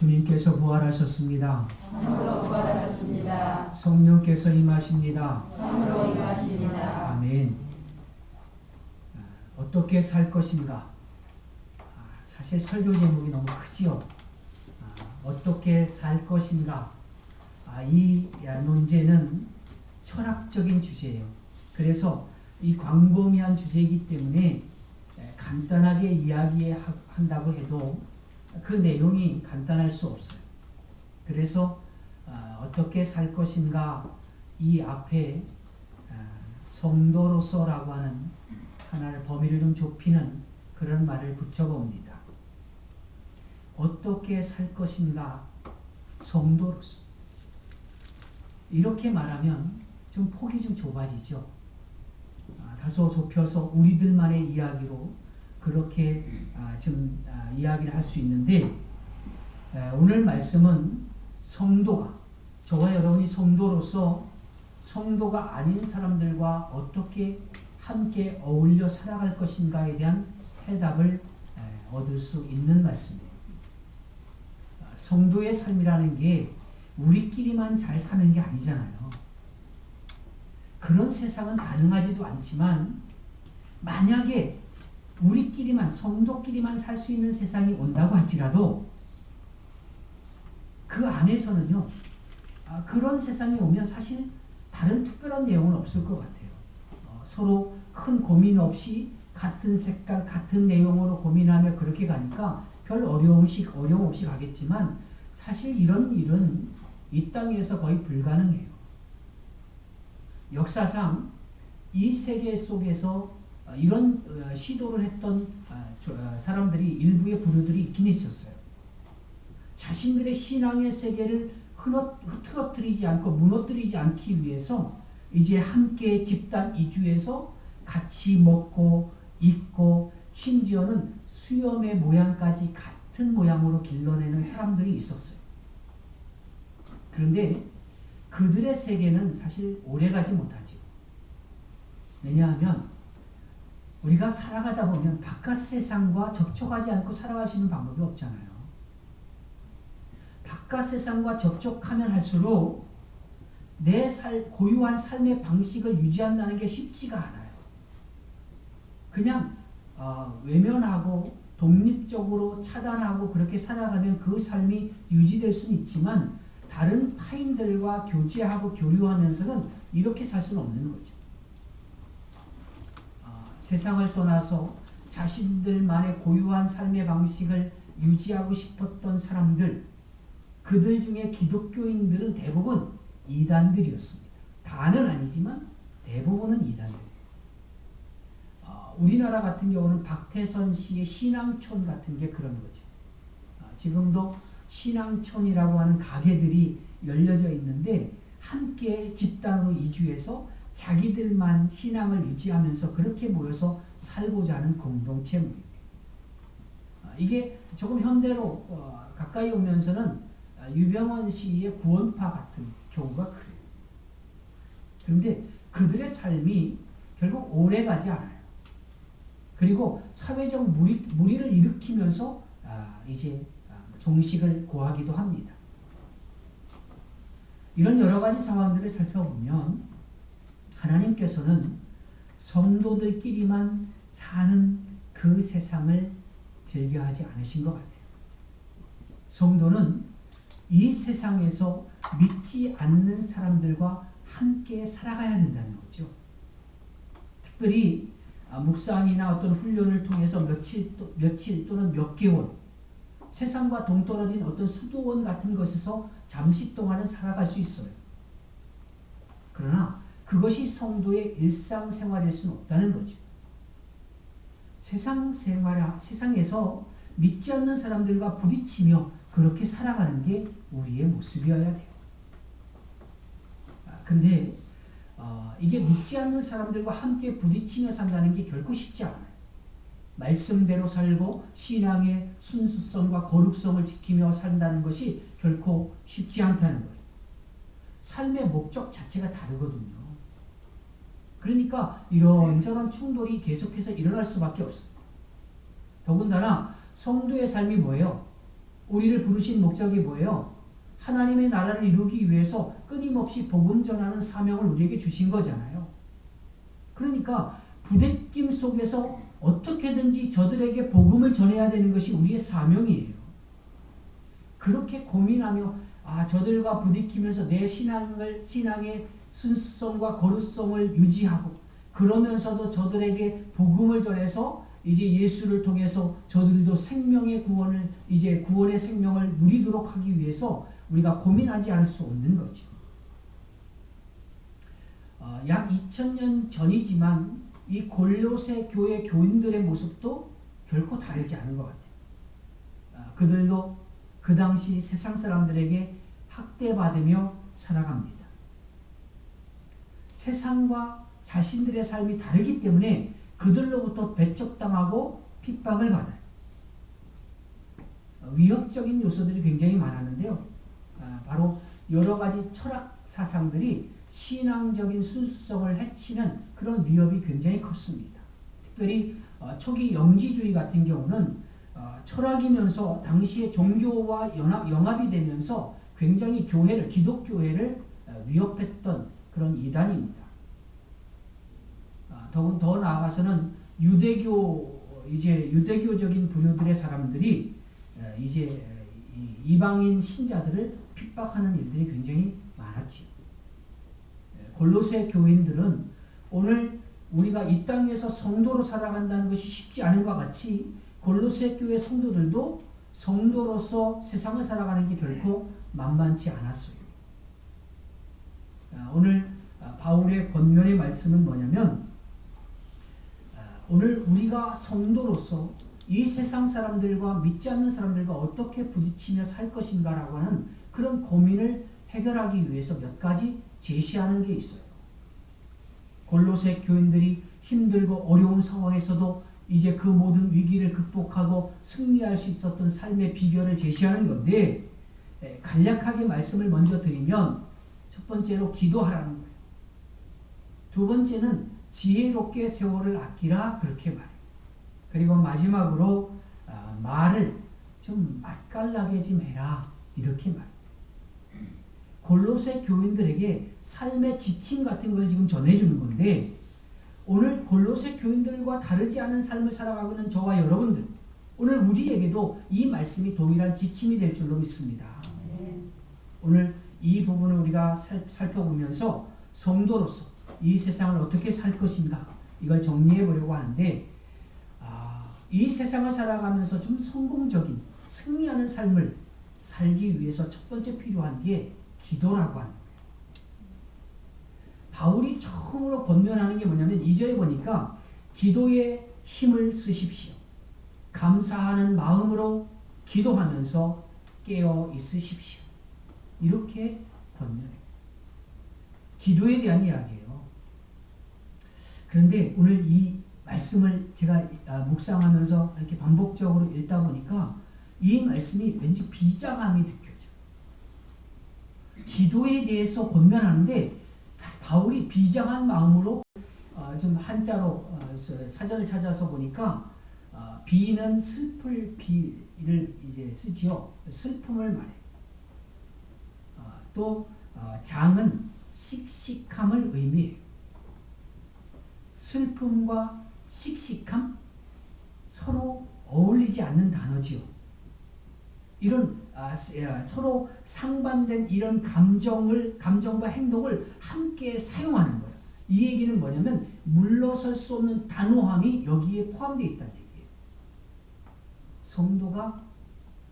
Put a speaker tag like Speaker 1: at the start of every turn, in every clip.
Speaker 1: 주님께서 부활하셨습니다.
Speaker 2: 참으로 부활하셨습니다.
Speaker 1: 성령께서 임하십니다.
Speaker 2: 참으로 임하십니다.
Speaker 1: 아멘. 어떻게 살 것인가? 사실 설교 제목이 너무 크지요. 어떻게 살 것인가? 이 논제는 철학적인 주제예요. 그래서 이 광범위한 주제이기 때문에 간단하게 이야기한다고 해도 그 내용이 간단할 수 없어요. 그래서 어떻게 살 것인가 이 앞에 성도로서라고 하는 하나의 범위를 좀 좁히는 그런 말을 붙여봅니다. 어떻게 살 것인가 성도로서. 이렇게 말하면 좀 폭이 좀 좁아지죠. 다소 좁혀서 우리들만의 이야기로 그렇게 좀 이야기를 할 수 있는데, 오늘 말씀은 성도가, 저와 여러분이 성도로서 성도가 아닌 사람들과 어떻게 함께 어울려 살아갈 것인가에 대한 해답을 얻을 수 있는 말씀입니다. 성도의 삶이라는 게 우리끼리만 잘 사는 게 아니잖아요. 그런 세상은 가능하지도 않지만, 만약에 우리끼리만, 성도끼리만 살 수 있는 세상이 온다고 할지라도 그 안에서는요, 그런 세상이 오면 사실 다른 특별한 내용은 없을 것 같아요. 서로 큰 고민 없이 같은 색깔, 같은 내용으로 고민하며 그렇게 가니까 별 어려움 없이 가겠지만, 사실 이런 일은 이 땅에서 거의 불가능해요. 역사상 이 세계 속에서 이런 시도를 했던 사람들이, 일부의 부류들이 있긴 있었어요. 자신들의 신앙의 세계를 흐트러뜨리지 않고 무너뜨리지 않기 위해서 이제 함께 집단 이주해서 같이 먹고 입고 심지어는 수염의 모양까지 같은 모양으로 길러내는 사람들이 있었어요. 그런데 그들의 세계는 사실 오래가지 못하죠. 왜냐하면 우리가 살아가다 보면 바깥 세상과 접촉하지 않고 살아갈 수 있는 방법이 없잖아요. 바깥 세상과 접촉하면 할수록 내 고유한 삶의 방식을 유지한다는 게 쉽지가 않아요. 그냥 외면하고 독립적으로 차단하고 그렇게 살아가면 그 삶이 유지될 수는 있지만, 다른 타인들과 교제하고 교류하면서는 이렇게 살 수는 없는 거죠. 세상을 떠나서 자신들만의 고유한 삶의 방식을 유지하고 싶었던 사람들, 그들 중에 기독교인들은 대부분 이단들이었습니다. 다는 아니지만 대부분은 이단들이에요. 우리나라 같은 경우는 박태선 씨의 신앙촌 같은 게 그런 거죠. 지금도 신앙촌이라고 하는 가게들이 열려져 있는데, 함께 집단으로 이주해서 자기들만 신앙을 유지하면서 그렇게 모여서 살고자 하는 공동체입니다. 이게 조금 현대로 가까이 오면서는 유병원 씨의 구원파 같은 경우가 그래요. 그런데 그들의 삶이 결국 오래가지 않아요. 그리고 사회적 무리를 일으키면서 이제 종식을 고하기도 합니다. 이런 여러 가지 상황들을 살펴보면 하나님께서는 성도들끼리만 사는 그 세상을 즐겨하지 않으신 것 같아요. 성도는 이 세상에서 믿지 않는 사람들과 함께 살아가야 된다는 거죠. 특별히 묵상이나 어떤 훈련을 통해서 며칠 또는 몇 개월 세상과 동떨어진 어떤 수도원 같은 것에서 잠시 동안은 살아갈 수 있어요. 그러나 그것이 성도의 일상생활일 수는 없다는 거죠. 세상에서 믿지 않는 사람들과 부딪히며 그렇게 살아가는 게 우리의 모습이어야 돼요. 근데 이게 믿지 않는 사람들과 함께 부딪히며 산다는 게 결코 쉽지 않아요. 말씀대로 살고 신앙의 순수성과 거룩성을 지키며 산다는 것이 결코 쉽지 않다는 거예요. 삶의 목적 자체가 다르거든요. 그러니까 이런저런 충돌이 계속해서 일어날 수밖에 없어요. 더군다나 성도의 삶이 뭐예요? 우리를 부르신 목적이 뭐예요? 하나님의 나라를 이루기 위해서 끊임없이 복음 전하는 사명을 우리에게 주신 거잖아요. 그러니까 부대낌 속에서 어떻게든지 저들에게 복음을 전해야 되는 것이 우리의 사명이에요. 그렇게 고민하며 저들과 부딪히면서 내 신앙의 순수성과 거룩성을 유지하고 그러면서도 저들에게 복음을 전해서 이제 예수를 통해서 저들도 생명의 구원을 이제 구원의 생명을 누리도록 하기 위해서 우리가 고민하지 않을 수 없는 거죠. 약 2000년 전이지만 이 골로새 교회 교인들의 모습도 결코 다르지 않은 것 같아요. 그들도 그 당시 세상 사람들에게 학대받으며 살아갑니다. 세상과 자신들의 삶이 다르기 때문에 그들로부터 배척당하고 핍박을 받아요. 위협적인 요소들이 굉장히 많았는데요. 바로 여러 가지 철학 사상들이 신앙적인 순수성을 해치는 그런 위협이 굉장히 컸습니다. 특별히 초기 영지주의 같은 경우는 철학이면서 당시의 종교와 영합이 되면서 굉장히 기독교회를 위협했던 그런 이단입니다. 더 나아가서는 유대교적인 부류들의 사람들이 이제 이방인 신자들을 핍박하는 일들이 굉장히 많았죠. 골로새 교인들은 오늘 우리가 이 땅에서 성도로 살아간다는 것이 쉽지 않은 것과 같이 골로새 교회 성도들도 성도로서 세상을 살아가는 게 결코 만만치 않았어요. 오늘 바울의 권면의 말씀은 뭐냐면 오늘 우리가 성도로서 이 세상 사람들과 믿지 않는 사람들과 어떻게 부딪히며 살 것인가라고 하는 그런 고민을 해결하기 위해서 몇 가지 제시하는 게 있어요. 골로새 교인들이 힘들고 어려운 상황에서도 이제 그 모든 위기를 극복하고 승리할 수 있었던 삶의 비결을 제시하는 건데 간략하게 말씀을 먼저 드리면 첫 번째로 기도하라는 거예요. 두 번째는 지혜롭게 세월을 아끼라 그렇게 말해요. 그리고 마지막으로 말을 좀 맛깔나게 좀 해라 이렇게 말해요. 골로새 교인들에게 삶의 지침 같은 걸 지금 전해주는 건데 오늘 골로새 교인들과 다르지 않은 삶을 살아가고 있는 저와 여러분들 오늘 우리에게도 이 말씀이 동일한 지침이 될 줄로 믿습니다. 오늘 이 부분을 우리가 살펴보면서 성도로서 이 세상을 어떻게 살 것인가 이걸 정리해 보려고 하는데 이 세상을 살아가면서 좀 성공적인 승리하는 삶을 살기 위해서 첫 번째 필요한 게 기도라고 하는 거예요. 바울이 처음으로 권면하는 게 뭐냐면 2절에 보니까 기도에 힘을 쓰십시오. 감사하는 마음으로 기도하면서 깨어 있으십시오. 이렇게 권면해요. 기도에 대한 이야기예요. 그런데 오늘 이 말씀을 제가 묵상하면서 이렇게 반복적으로 읽다 보니까 이 말씀이 왠지 비장함이 느껴져요. 기도에 대해서 권면하는데 바울이 비장한 마음으로 좀 한자로 사전을 찾아서 보니까 비는 슬플 비를 이제 쓰지요. 슬픔을 말해요. 또 장은 씩씩함을 의미해요. 슬픔과 씩씩함 서로 어울리지 않는 단어지요. 이런 서로 상반된 이런 감정과 행동을 함께 사용하는 거예요. 이 얘기는 뭐냐면 물러설 수 없는 단호함이 여기에 포함되어 있다는 얘기예요. 성도가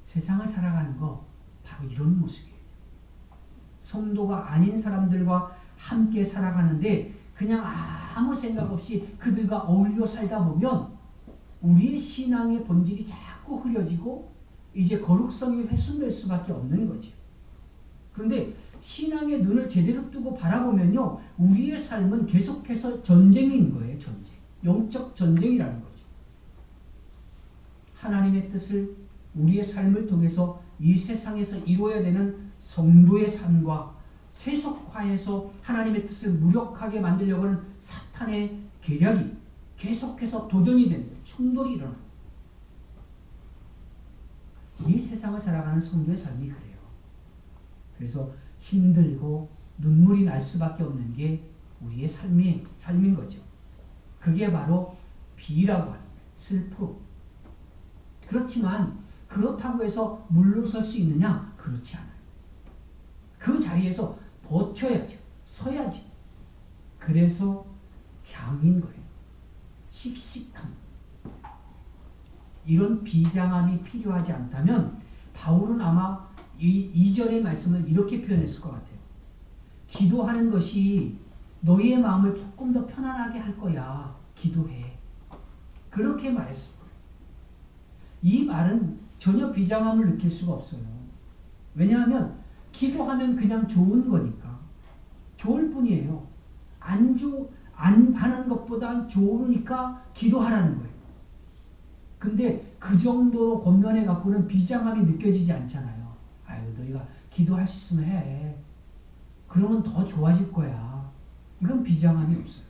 Speaker 1: 세상을 살아가는 거 바로 이런 모습이에요. 성도가 아닌 사람들과 함께 살아가는데 그냥 아무 생각 없이 그들과 어울려 살다 보면 우리의 신앙의 본질이 자꾸 흐려지고 이제 거룩성이 훼손될 수밖에 없는 거죠. 그런데 신앙의 눈을 제대로 뜨고 바라보면요, 우리의 삶은 계속해서 전쟁인 거예요. 전쟁. 영적 전쟁이라는 거죠. 하나님의 뜻을 우리의 삶을 통해서 이 세상에서 이루어야 되는 성도의 삶과 세속화해서 하나님의 뜻을 무력하게 만들려고 하는 사탄의 계략이 계속해서 도전이 되는 거예요. 충돌이 일어나요. 이 세상을 살아가는 성도의 삶이 그래요. 그래서 힘들고 눈물이 날 수밖에 없는 게 우리의 삶인 거죠. 그게 바로 비라고 하는 거예요. 슬픔. 그렇지만 그렇다고 해서 물러설 수 있느냐? 그렇지 않아요. 그 자리에서 버텨야죠. 서야지. 그래서 장인 거예요. 씩씩함. 이런 비장함이 필요하지 않다면 바울은 아마 이 절의 말씀을 이렇게 표현했을 것 같아요. 기도하는 것이 너희의 마음을 조금 더 편안하게 할 거야. 기도해. 그렇게 말했을 거예요. 이 말은 전혀 비장함을 느낄 수가 없어요. 왜냐하면 기도하면 그냥 좋은 거니까. 좋을 뿐이에요. 안 하는 것보다 좋으니까 기도하라는 거예요. 근데 그 정도로 권면해 갖고는 비장함이 느껴지지 않잖아요. 아유, 너희가 기도할 수 있으면 해. 그러면 더 좋아질 거야. 이건 비장함이 없어요.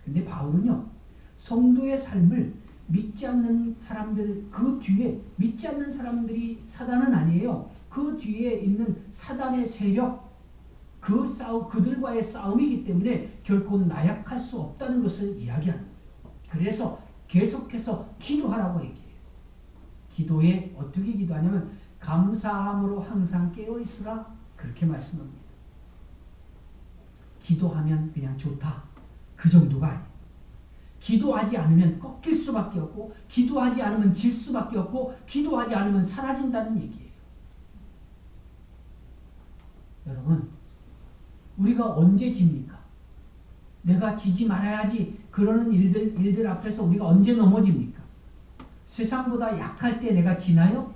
Speaker 1: 근데 바울은요, 성도의 삶을 믿지 않는 사람들, 그 뒤에, 믿지 않는 사람들이 사단은 아니에요. 그 뒤에 있는 사단의 세력, 그들과의 싸움이기 때문에 결코 나약할 수 없다는 것을 이야기하는 거예요. 그래서 계속해서 기도하라고 얘기해요. 기도에 어떻게 기도하냐면 감사함으로 항상 깨어있으라 그렇게 말씀합니다. 기도하면 그냥 좋다. 그 정도가 아니에요. 기도하지 않으면 꺾일 수밖에 없고 기도하지 않으면 질 수밖에 없고 기도하지 않으면 사라진다는 얘기예요. 여러분, 우리가 언제 집니까? 내가 지지 말아야지 그러는 일들 앞에서 우리가 언제 넘어집니까? 세상보다 약할 때 내가 지나요?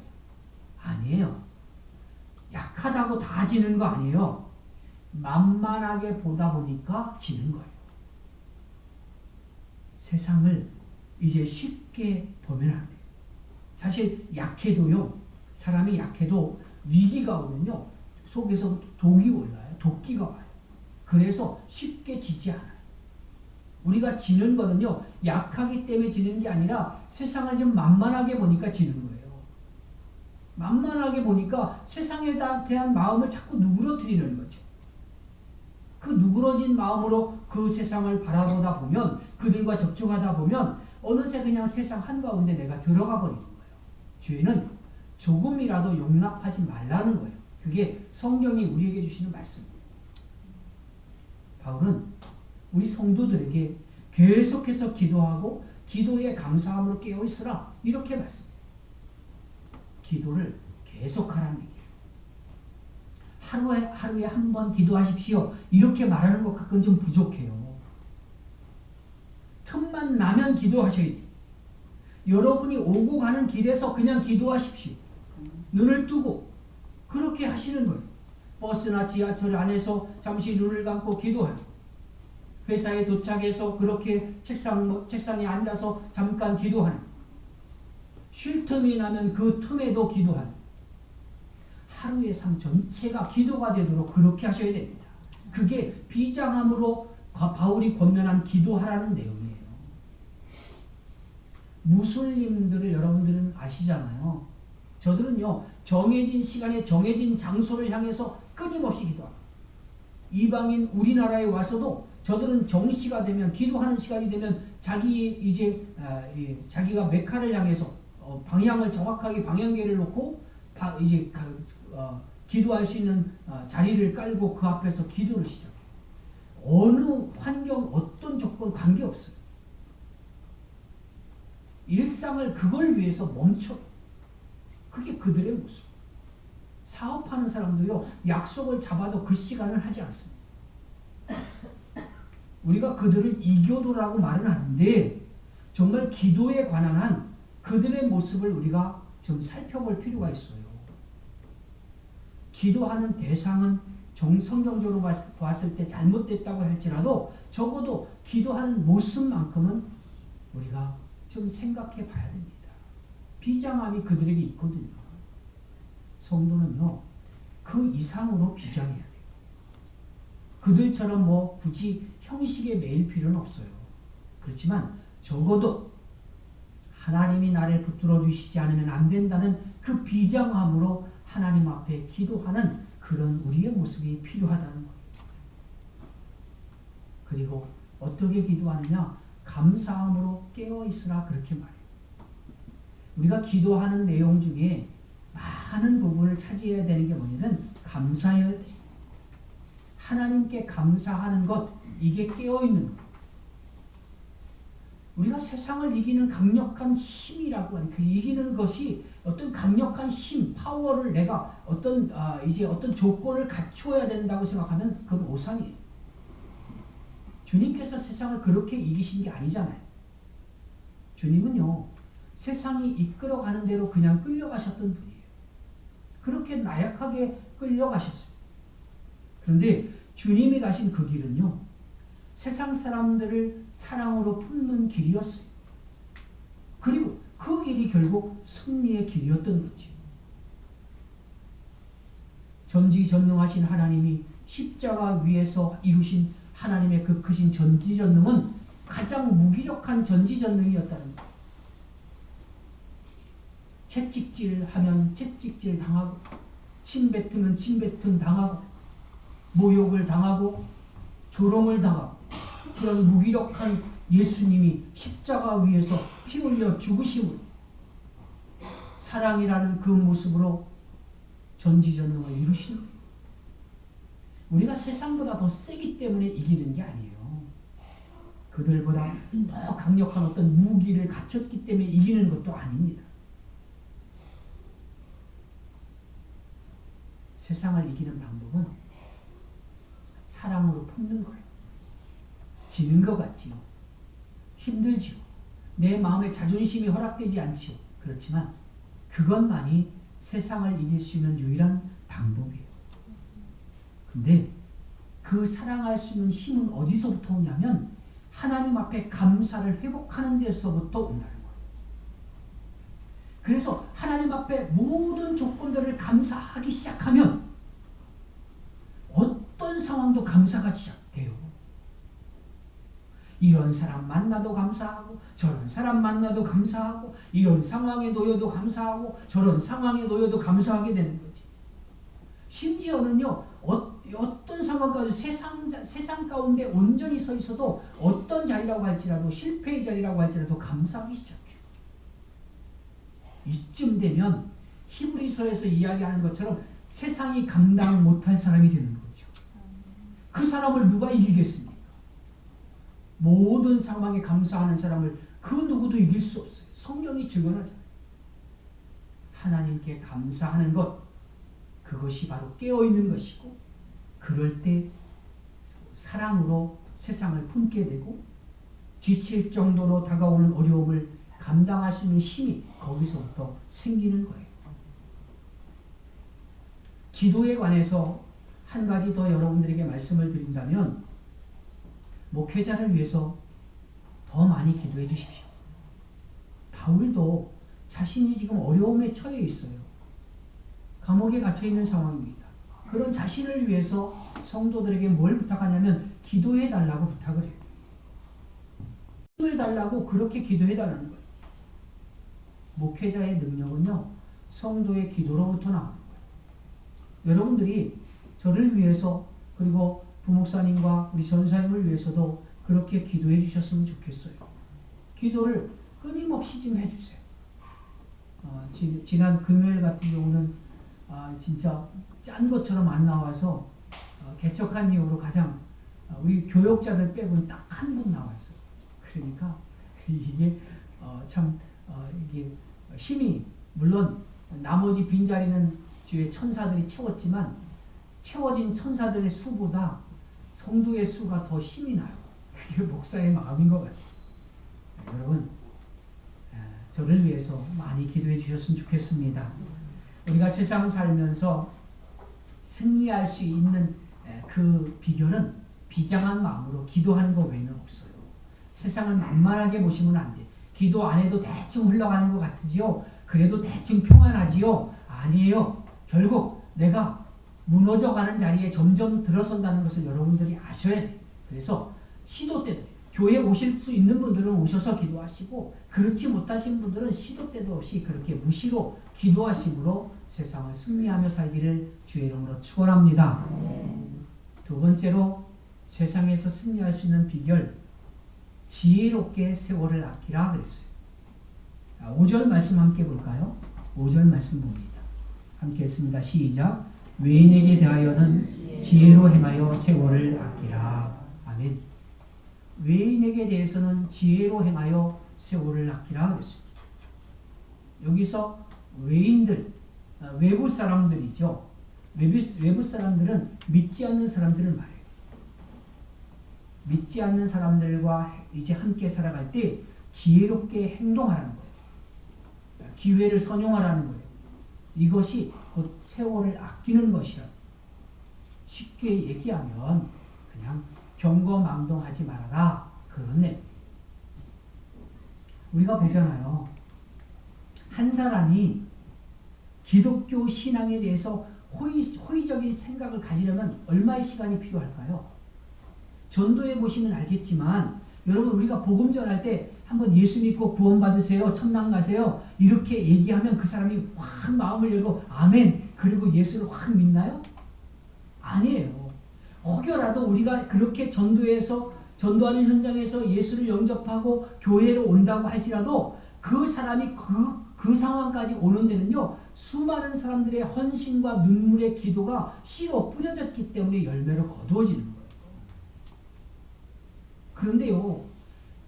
Speaker 1: 아니에요. 약하다고 다 지는 거 아니에요. 만만하게 보다 보니까 지는 거예요. 세상을 이제 쉽게 보면 안 돼요. 사실 약해도요, 사람이 약해도 위기가 오면요, 속에서 독이 올라요. 도끼가 와요. 그래서 쉽게 지지 않아요. 우리가 지는 거는요, 약하기 때문에 지는 게 아니라 세상을 좀 만만하게 보니까 지는 거예요. 만만하게 보니까 세상에 대한 마음을 자꾸 누그러뜨리는 거죠. 그 누그러진 마음으로 그 세상을 바라보다 보면, 그들과 접촉하다 보면 어느새 그냥 세상 한가운데 내가 들어가 버리는 거예요. 죄는 조금이라도 용납하지 말라는 거예요. 그게 성경이 우리에게 주시는 말씀입니다. 바울은 우리 성도들에게 계속해서 기도하고 기도에 감사함으로 깨어있으라 이렇게 말씀해요. 기도를 계속하라는 얘기예요. 하루에 한 번 기도하십시오. 이렇게 말하는 것 같고는 좀 부족해요. 틈만 나면 기도하셔야 돼요. 여러분이 오고 가는 길에서 그냥 기도하십시오. 눈을 뜨고 그렇게 하시는 거예요. 버스나 지하철 안에서 잠시 눈을 감고 기도하고, 회사에 도착해서 그렇게 책상에 앉아서 잠깐 기도하는, 쉴 틈이 나면 그 틈에도 기도하는, 하루의 삶 전체가 기도가 되도록 그렇게 하셔야 됩니다. 그게 비장함으로 바울이 권면한 기도하라는 내용이에요. 무슬림들을 여러분들은 아시잖아요. 저들은요, 정해진 시간에 정해진 장소를 향해서 끊임없이 기도합니다. 이방인 우리나라에 와서도 저들은 정시가 되면, 기도하는 시간이 되면 자기가 메카를 향해서 방향을 정확하게 방향계를 놓고 기도할 수 있는 자리를 깔고 그 앞에서 기도를 시작해요. 어느 환경, 어떤 조건 관계없어요. 일상을 그걸 위해서 멈춰. 그게 그들의 모습. 사업하는 사람도요, 약속을 잡아도 그 시간을 하지 않습니다. 우리가 그들을 이교도라고 말은 하는데 정말 기도에 관한 한 그들의 모습을 우리가 좀 살펴볼 필요가 있어요. 기도하는 대상은 성경적으로 봤을 때 잘못됐다고 할지라도 적어도 기도하는 모습만큼은 우리가 좀 생각해 봐야 됩니다. 비장함이 그들에게 있거든요. 성도는요, 그 이상으로 비장해야 돼요. 그들처럼 굳이 형식에 매일 필요는 없어요. 그렇지만 적어도 하나님이 나를 붙들어 주시지 않으면 안 된다는 그 비장함으로 하나님 앞에 기도하는 그런 우리의 모습이 필요하다는 거예요. 그리고 어떻게 기도하느냐? 감사함으로 깨어있으라 그렇게 말해요. 우리가 기도하는 내용 중에 많은 부분을 차지해야 되는 게 뭐냐면 감사해야 돼요. 하나님께 감사하는 것, 이게 깨어있는 거예요. 우리가 세상을 이기는 강력한 힘이라고 하는 그 이기는 것이 어떤 강력한 힘, 파워를 내가 어떤 어떤 조건을 갖추어야 된다고 생각하면 그건 오산이에요. 주님께서 세상을 그렇게 이기신 게 아니잖아요. 주님은요, 세상이 이끌어가는 대로 그냥 끌려가셨던 분이에요. 그렇게 나약하게 끌려가셨어요. 그런데 주님이 가신 그 길은요, 세상 사람들을 사랑으로 품는 길이었어요. 그리고 그 길이 결국 승리의 길이었던 거죠. 전지전능하신 하나님이 십자가 위에서 이루신 하나님의 그 크신 전지전능은 가장 무기력한 전지전능이었다는 거예요. 채찍질하면 채찍질 당하고, 침뱉으면 침뱉음 당하고, 모욕을 당하고, 조롱을 당하고, 그런 무기력한 예수님이 십자가 위에서 피 흘려 죽으심으로 사랑이라는 그 모습으로 전지전능을 이루시는 거예요. 우리가 세상보다 더 세기 때문에 이기는 게 아니에요. 그들보다 더 강력한 어떤 무기를 갖췄기 때문에 이기는 것도 아닙니다. 세상을 이기는 방법은 사랑으로 품는 거예요. 지는 것 같지요. 힘들지요. 내 마음의 자존심이 허락되지 않지요. 그렇지만 그것만이 세상을 이길 수 있는 유일한 방법이에요. 근데 그 사랑할 수 있는 힘은 어디서부터 오냐면 하나님 앞에 감사를 회복하는 데서부터 온다는 거예요. 그래서 하나님 앞에 모든 조건들을 감사하기 시작하면 어떤 상황도 감사가 시작돼요. 이런 사람 만나도 감사하고, 저런 사람 만나도 감사하고, 이런 상황에 놓여도 감사하고, 저런 상황에 놓여도 감사하게 되는 거지. 심지어는요, 어떤 상황까지 세상 가운데 온전히 서 있어도 어떤 자리라고 할지라도, 실패의 자리라고 할지라도 감사하기 시작해요. 이쯤 되면 히브리서에서 이야기하는 것처럼 세상이 감당 못할 사람이 되는 거죠. 그 사람을 누가 이기겠습니까? 모든 상황에 감사하는 사람을 그 누구도 이길 수 없어요. 성경이 증언하잖아요. 하나님께 감사하는 것, 그것이 바로 깨어있는 것이고, 그럴 때 사랑으로 세상을 품게 되고, 지칠 정도로 다가오는 어려움을 감당할 수 있는 힘이 거기서부터 생기는 거예요. 기도에 관해서 한 가지 더 여러분들에게 말씀을 드린다면, 목회자를 위해서 더 많이 기도해 주십시오. 바울도 자신이 지금 어려움에 처해 있어요. 감옥에 갇혀 있는 상황입니다. 그런 자신을 위해서 성도들에게 뭘 부탁하냐면 기도해 달라고 부탁을 해요. 힘을 달라고 그렇게 기도해 달라는 거예요. 목회자의 능력은요, 성도의 기도로부터 나오는 거예요. 여러분들이 저를 위해서, 그리고 부목사님과 우리 전사님을 위해서도 그렇게 기도해 주셨으면 좋겠어요. 기도를 끊임없이 좀 해주세요. 지난 금요일 같은 경우는 진짜 짠 것처럼 안 나와서 개척한 이후로 가장 우리 교역자들 빼고는 딱 한 분 나왔어요. 그러니까 이게 이게 힘이, 물론 나머지 빈자리는 주의 천사들이 채웠지만 채워진 천사들의 수보다 성도의 수가 더 힘이 나요. 그게 목사의 마음인 것 같아요. 여러분, 저를 위해서 많이 기도해 주셨으면 좋겠습니다. 우리가 세상 살면서 승리할 수 있는 그 비결은 비장한 마음으로 기도하는 것 외에는 없어요. 세상을 만만하게 보시면 안 돼. 기도 안 해도 대충 흘러가는 것 같으지요? 그래도 대충 평안하지요? 아니에요. 결국 내가 무너져가는 자리에 점점 들어선다는 것을 여러분들이 아셔야 돼요. 그래서 시도 때도 교회 오실 수 있는 분들은 오셔서 기도하시고 그렇지 못하신 분들은 시도 때도 없이 그렇게 무시로 기도하심으로 세상을 승리하며 살기를 주의 이름으로 축원합니다. 두 번째로 세상에서 승리할 수 있는 비결, 지혜롭게 세월을 아끼라 그랬어요. 5절 말씀 함께 볼까요? 5절 말씀 봅니다. 함께 했습니다. 시작. 외인에게 대하여는 지혜로 행하여 세월을 아끼라. 아멘. 외인에게 대해서는 지혜로 행하여 세월을 아끼라 그랬습니다. 여기서 외인들, 외부 사람들이죠. 외부 사람들은 믿지 않는 사람들을 말해요. 믿지 않는 사람들과 이제 함께 살아갈 때 지혜롭게 행동하라는 거예요. 기회를 선용하라는 거예요. 이것이 곧 세월을 아끼는 것이라. 쉽게 얘기하면 그냥 경거망동하지 말아라. 그렇네. 우리가 보잖아요. 한 사람이 기독교 신앙에 대해서 호의적인 생각을 가지려면 얼마의 시간이 필요할까요? 전도해 보시면 알겠지만 여러분 우리가 복음 전할 때 한번 예수 믿고 구원 받으세요. 천당 가세요. 이렇게 얘기하면 그 사람이 확 마음을 열고 아멘. 그리고 예수를 확 믿나요? 아니에요. 혹여라도 우리가 그렇게 전도하는 현장에서 예수를 영접하고 교회로 온다고 할지라도 그 사람이 그 상황까지 오는 데는요, 수많은 사람들의 헌신과 눈물의 기도가 씨로 뿌려졌기 때문에 열매로 거두어지는 거예요. 그런데요,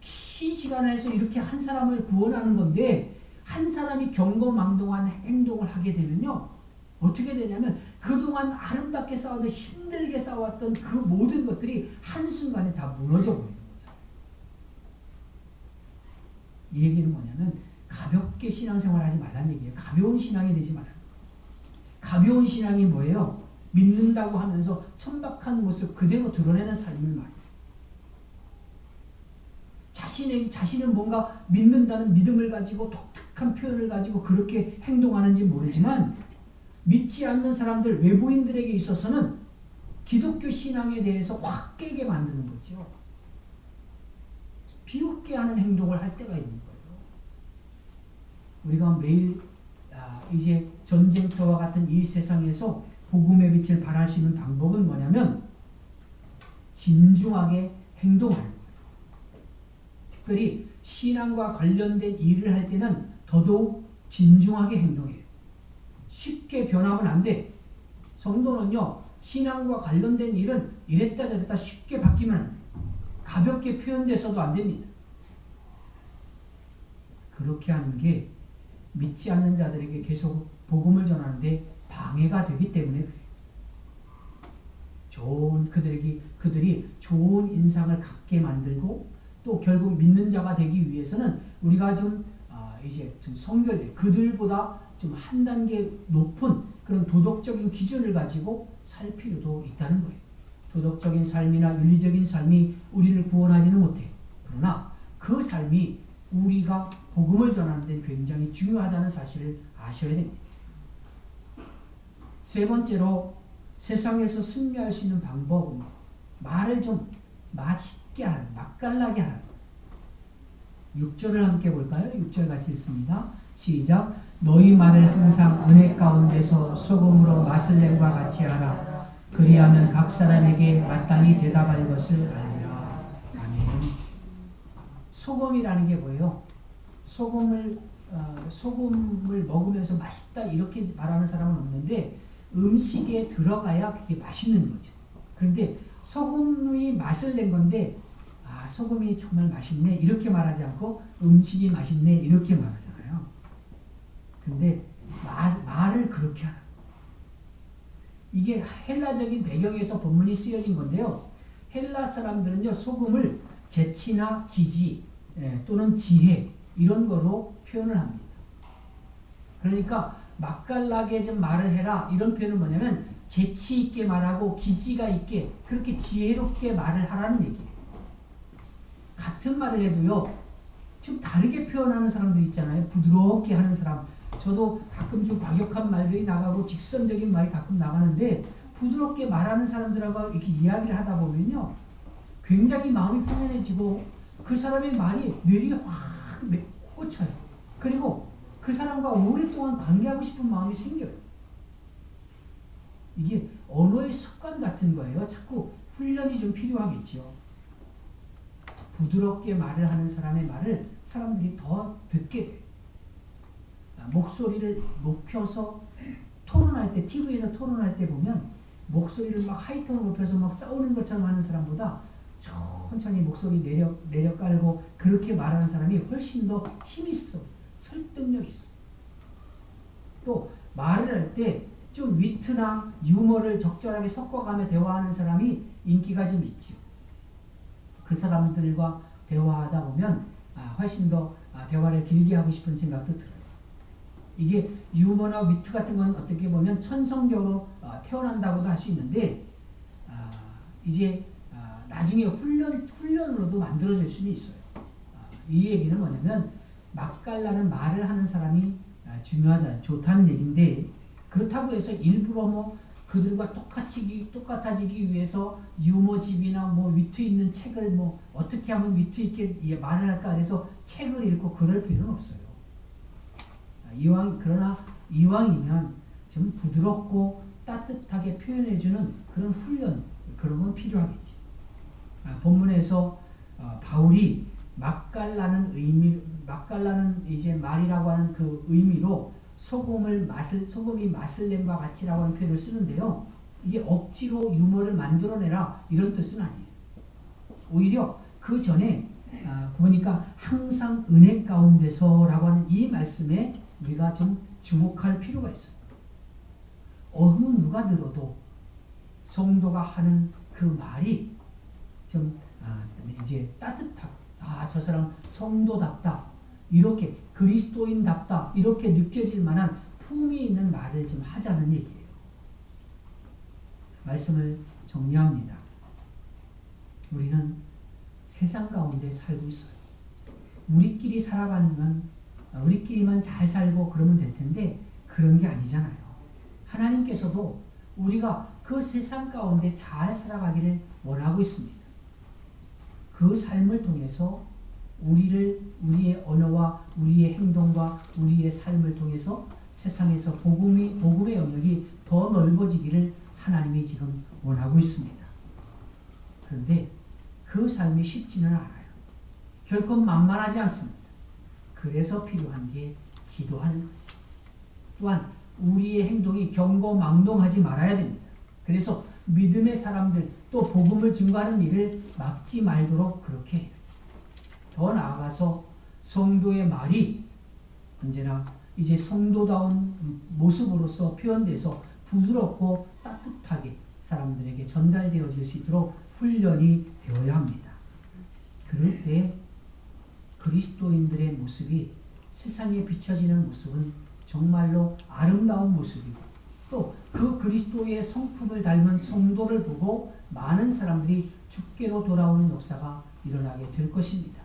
Speaker 1: 긴 시간에서 이렇게 한 사람을 구원하는 건데, 한 사람이 경거망동한 행동을 하게 되면요, 어떻게 되냐면, 그동안 아름답게 싸웠던, 힘들게 싸웠던 그 모든 것들이 한순간에 다 무너져 버리는 거죠. 이 얘기는 뭐냐면, 가볍게 신앙생활 하지 말라는 얘기예요. 가벼운 신앙이 되지 말라는 거예요. 가벼운 신앙이 뭐예요? 믿는다고 하면서 천박한 모습 그대로 드러내는 삶을 말해요. 자신은 뭔가 믿는다는 믿음을 가지고 독특한 표현을 가지고 그렇게 행동하는지 모르지만 믿지 않는 사람들, 외부인들에게 있어서는 기독교 신앙에 대해서 확 깨게 만드는 거죠. 비웃게 하는 행동을 할 때가 있는 거예요. 우리가 매일 이제 전쟁터와 같은 이 세상에서 복음의 빛을 발할 수 있는 방법은 뭐냐면 진중하게 행동하는 거예요. 특별히 신앙과 관련된 일을 할 때는 더더욱 진중하게 행동해요. 쉽게 변하면 안 돼. 성도는요, 신앙과 관련된 일은 이랬다 저랬다 쉽게 바뀌면 안 돼요. 가볍게 표현돼서도 안 됩니다. 그렇게 하는 게 믿지 않는 자들에게 계속 복음을 전하는데 방해가 되기 때문에 그래요. 그들이 좋은 인상을 갖게 만들고 또 결국 믿는 자가 되기 위해서는 우리가 이제 좀 성결돼 그들보다 좀 한 단계 높은 그런 도덕적인 기준을 가지고 살 필요도 있다는 거예요. 도덕적인 삶이나 윤리적인 삶이 우리를 구원하지는 못해요. 그러나 그 삶이 우리가 복음을 전하는 데 굉장히 중요하다는 사실을 아셔야 됩니다. 세 번째로 세상에서 승리할 수 있는 방법은 말을 좀 맛있게 하는, 맛깔나게 하는 거예요. 6절을 함께 볼까요? 6절 같이 읽습니다. 시작. 너희 말을 항상 은혜 가운데서 소금으로 맛을 낸과 같이 하라. 그리하면 각 사람에게 마땅히 대답할 것을 알리라. 아멘. 소금이라는 게 뭐예요? 소금을 먹으면서 맛있다 이렇게 말하는 사람은 없는데 음식에 들어가야 그게 맛있는 거죠. 그런데 소금이 맛을 낸 건데 소금이 정말 맛있네 이렇게 말하지 않고 음식이 맛있네 이렇게 말하잖아요. 근데 말을 그렇게 하는 이게 헬라적인 배경에서 본문이 쓰여진 건데요. 헬라 사람들은요, 소금을 재치나 기지 또는 지혜 이런 거로 표현을 합니다. 그러니까 맛깔나게 좀 말을 해라 이런 표현은 뭐냐면 재치 있게 말하고 기지가 있게 그렇게 지혜롭게 말을 하라는 얘기예요. 같은 말을 해도요, 좀 다르게 표현하는 사람들 있잖아요. 부드럽게 하는 사람. 저도 가끔 좀 과격한 말들이 나가고 직선적인 말이 가끔 나가는데 부드럽게 말하는 사람들하고 이렇게 이야기를 하다 보면요, 굉장히 마음이 편안해지고 그 사람의 말이 뇌리에 확 꽂혀요. 그리고 그 사람과 오랫동안 관계하고 싶은 마음이 생겨요. 이게 언어의 습관 같은 거예요. 자꾸 훈련이 좀 필요하겠죠. 부드럽게 말을 하는 사람의 말을 사람들이 더 듣게 돼요. 목소리를 높여서 토론할 때, TV에서 토론할 때 보면 목소리를 막 하이톤으로 높여서 막 싸우는 것처럼 하는 사람보다 천천히 목소리 내려 깔고 그렇게 말하는 사람이 훨씬 더 힘 있어. 설득력 있어. 또 말을 할 때 좀 위트나 유머를 적절하게 섞어가며 대화하는 사람이 인기가 좀 있죠. 그 사람들과 대화하다 보면 훨씬 더 대화를 길게 하고 싶은 생각도 들어요. 이게 유머나 위트 같은 건 어떻게 보면 천성적으로 태어난다고도 할 수 있는데 이제 나중에 훈련으로도 만들어질 수는 있어요. 이 얘기는 뭐냐면 맛깔나는 말을 하는 사람이 좋다는 얘기인데, 그렇다고 해서 일부러 뭐 그들과 똑같아지기 위해서 유머집이나 뭐 위트 있는 책을 뭐 어떻게 하면 위트 있게 말을 할까 해서 책을 읽고 그럴 필요는 없어요. 그러나 이왕이면 좀 부드럽고 따뜻하게 표현해주는 그런 훈련, 그런 건 필요하겠지. 본문에서 바울이 맛깔나는 이제 말이라고 하는 그 의미로 소금이 맛을 낸과 같이라고 하는 표현을 쓰는데요. 이게 억지로 유머를 만들어내라 이런 뜻은 아니에요. 오히려 그 전에 보니까 항상 은혜 가운데서라고 하는 이 말씀에 우리가 좀 주목할 필요가 있어요. 어느 누가 들어도 성도가 하는 그 말이 좀 이제 따뜻하고 저 사람 성도답다, 이렇게 그리스도인답다 이렇게 느껴질 만한 품이 있는 말을 좀 하자는 얘기예요. 말씀을 정리합니다. 우리는 세상 가운데 살고 있어요. 우리끼리 살아가는 건 우리끼리만 잘 살고 그러면 될 텐데 그런 게 아니잖아요. 하나님께서도 우리가 그 세상 가운데 잘 살아가기를 원하고 있습니다. 그 삶을 통해서 우리의 언어와 우리의 행동과 우리의 삶을 통해서 세상에서 복음의 영역이 더 넓어지기를 하나님이 지금 원하고 있습니다. 그런데 그 삶이 쉽지는 않아요. 결코 만만하지 않습니다. 그래서 필요한 게 기도하는 거죠. 또한 우리의 행동이 경고망동하지 말아야 됩니다. 그래서 믿음의 사람들 또 복음을 증거하는 일을 막지 말도록 그렇게 해요. 더 나아가서 성도의 말이 언제나 이제 성도다운 모습으로서 표현돼서 부드럽고 따뜻하게 사람들에게 전달되어질 수 있도록 훈련이 되어야 합니다. 그럴 때 그리스도인들의 모습이 세상에 비춰지는 모습은 정말로 아름다운 모습이고, 또 그 그리스도의 성품을 닮은 성도를 보고 많은 사람들이 주께로 돌아오는 역사가 일어나게 될 것입니다.